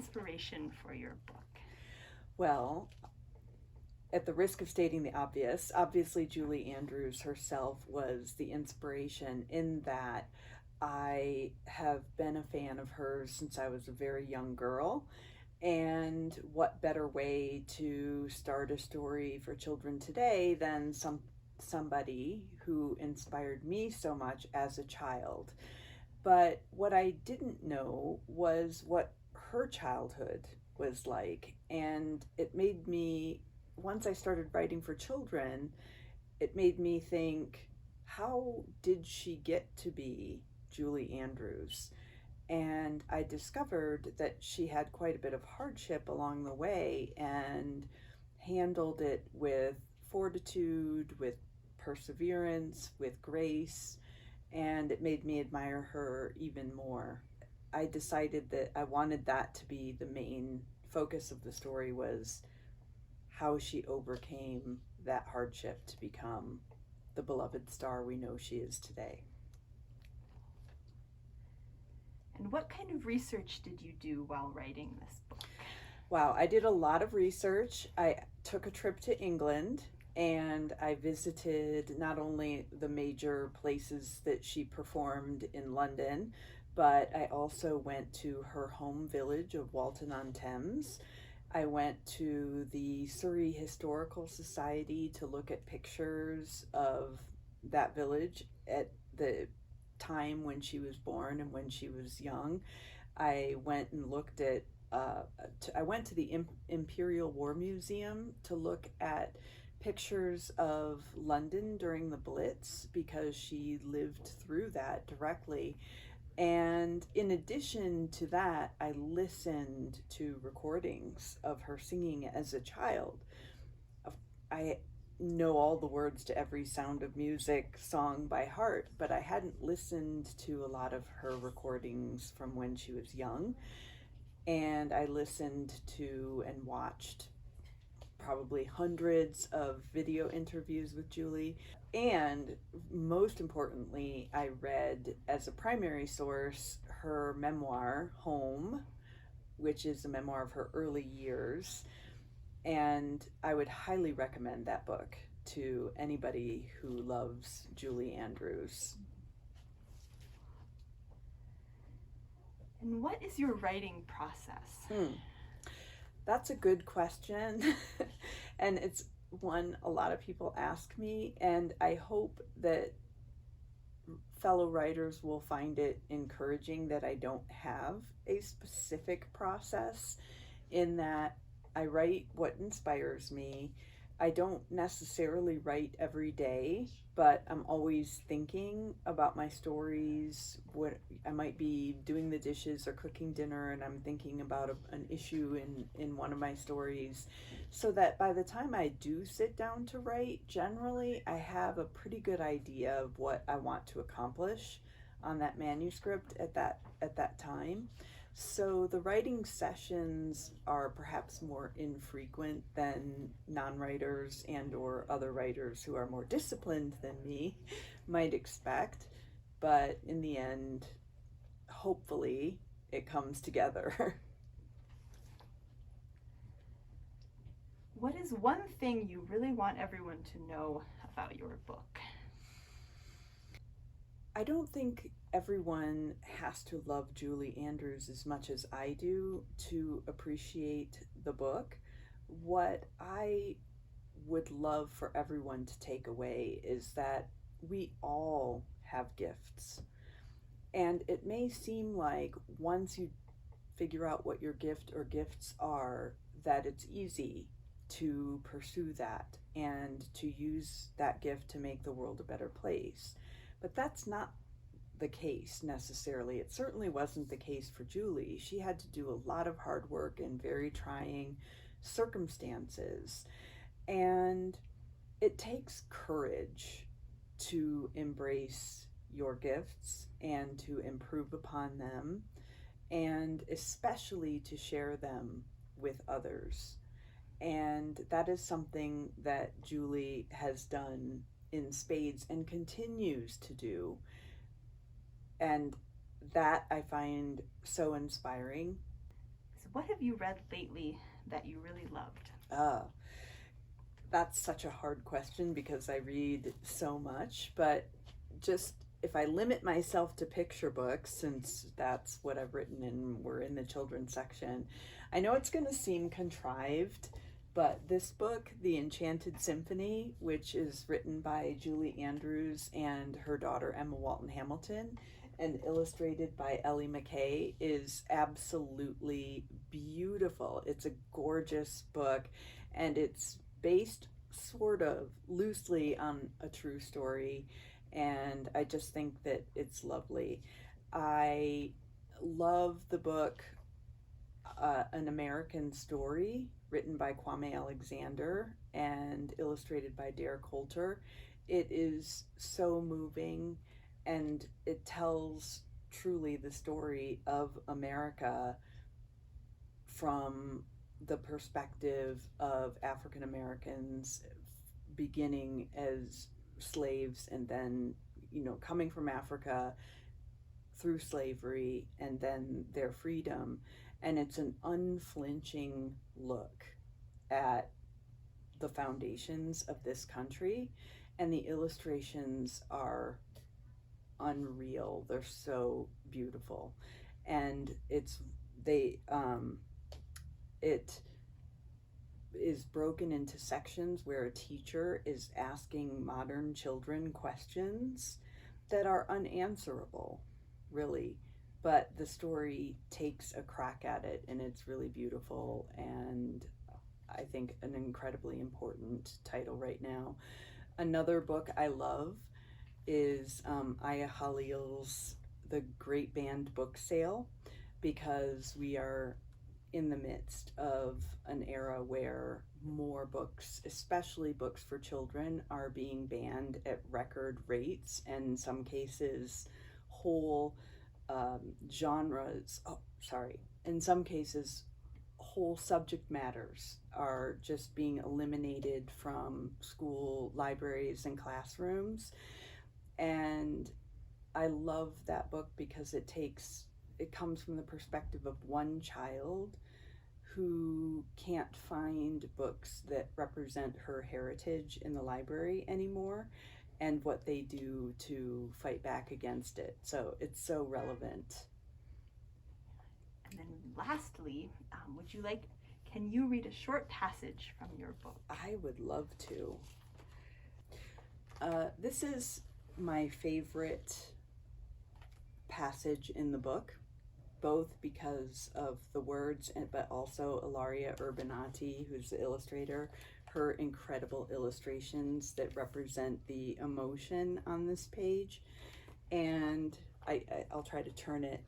inspiration for your book? Well, at the risk of stating the obvious, obviously Julie Andrews herself was the inspiration, in that I have been a fan of hers since I was a very young girl. And what better way to start a story for children today than somebody who inspired me so much as a child. But what I didn't know was what her childhood was like. And it made me, once I started writing for children, it made me think, how did she get to be Julie Andrews? And I discovered that she had quite a bit of hardship along the way and handled it with fortitude, with perseverance, with grace, and it made me admire her even more. I decided that I wanted that to be the main focus of the story, was how she overcame that hardship to become the beloved star we know she is today. And what kind of research did you do while writing this book? Wow, I did a lot of research. I took a trip to England and I visited not only the major places that she performed in London, but I also went to her home village of Walton-on-Thames. I went to the Surrey Historical Society to look at pictures of that village at the time when she was born and when she was young. I went and looked at I went to the Imperial War Museum to look at pictures of London during the Blitz, because she lived through that directly. And in addition to that, I listened to recordings of her singing as a child. I know all the words to every Sound of Music song by heart, but I hadn't listened to a lot of her recordings from when she was young. And I listened to and watched probably hundreds of video interviews with Julie. And most importantly, I read as a primary source her memoir, Home, which is a memoir of her early years. And I would highly recommend that book to anybody who loves Julie Andrews. And what is your writing process? That's a good question. And it's one a lot of people ask me, and I hope that fellow writers will find it encouraging that I don't have a specific process, in that I write what inspires me. I don't necessarily write every day, but I'm always thinking about my stories. What I might be doing the dishes or cooking dinner, and I'm thinking about an issue in one of my stories, so that by the time I do sit down to write, generally I have a pretty good idea of what I want to accomplish on that manuscript at that time. So the writing sessions are perhaps more infrequent than non-writers and or other writers who are more disciplined than me might expect. But in the end, hopefully, it comes together. What is one thing you really want everyone to know about your book? I don't think everyone has to love Julie Andrews as much as I do to appreciate the book. What I would love for everyone to take away is that we all have gifts. And it may seem like once you figure out what your gift or gifts are, that it's easy to pursue that and to use that gift to make the world a better place. But that's not the case necessarily. It certainly wasn't the case for Julie. She had to do a lot of hard work in very trying circumstances. And it takes courage to embrace your gifts and to improve upon them, and especially to share them with others. And that is something that Julie has done in spades and continues to do. And that I find so inspiring. So what have you read lately that you really loved? That's such a hard question because I read so much, but just if I limit myself to picture books, since that's what I've written and we're in the children's section, I know it's going to seem contrived, but this book, The Enchanted Symphony, which is written by Julie Andrews and her daughter Emma Walton Hamilton and illustrated by Ellie McKay, is absolutely beautiful. It's a gorgeous book, and it's based sort of loosely on a true story, and I just think that it's lovely. I love the book An American Story, written by Kwame Alexander and illustrated by Derek Holter. It is so moving, and it tells truly the story of America from the perspective of African Americans beginning as slaves and then, coming from Africa through slavery and then their freedom. And it's an unflinching look at the foundations of this country, and the illustrations are unreal. They're so beautiful, and it is broken into sections where a teacher is asking modern children questions that are unanswerable, really, but the story takes a crack at it, and it's really beautiful, and I think an incredibly important title right now. Another book I love is Aya Halil's The Great Band Book Sale, because we are in the midst of an era where more books, especially books for children, are being banned at record rates, and in some cases whole in some cases whole subject matters are just being eliminated from school libraries and classrooms. And I love that book because it comes from the perspective of one child who can't find books that represent her heritage in the library anymore, and what they do to fight back against it. So it's so relevant. And then lastly, can you read a short passage from your book? I would love to. This is my favorite passage in the book, both because of the words, but also Ilaria Urbanati, who's the illustrator, her incredible illustrations that represent the emotion on this page. And I'll try to turn it.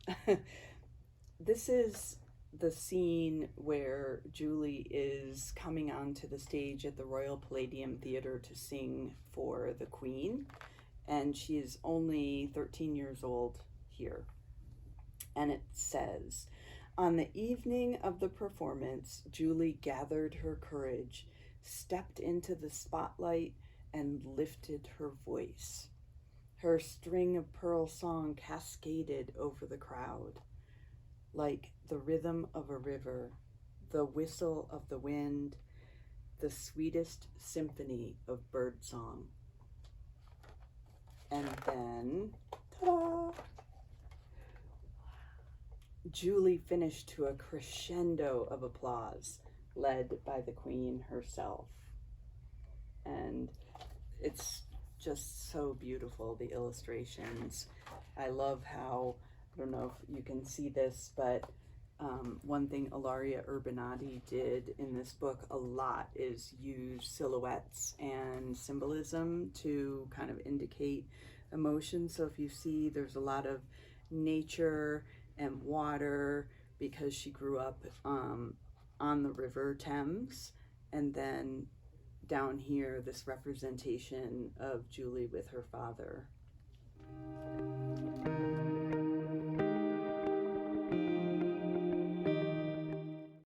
This is the scene where Julie is coming onto the stage at the Royal Palladium Theatre to sing for the Queen, and she is only 13 years old here. And it says, "On the evening of the performance, Julie gathered her courage, stepped into the spotlight, and lifted her voice. Her string of pearl song cascaded over the crowd. Like the rhythm of a river, the whistle of the wind, the sweetest symphony of birdsong." And then, ta-da! Julie finished to a crescendo of applause, led by the Queen herself. And it's just so beautiful, the illustrations. I love how, I don't know if you can see this, but one thing Ilaria Urbanati did in this book a lot is use silhouettes and symbolism to kind of indicate emotion. So if you see, there's a lot of nature and water because she grew up on the River Thames, and then down here this representation of Julie with her father.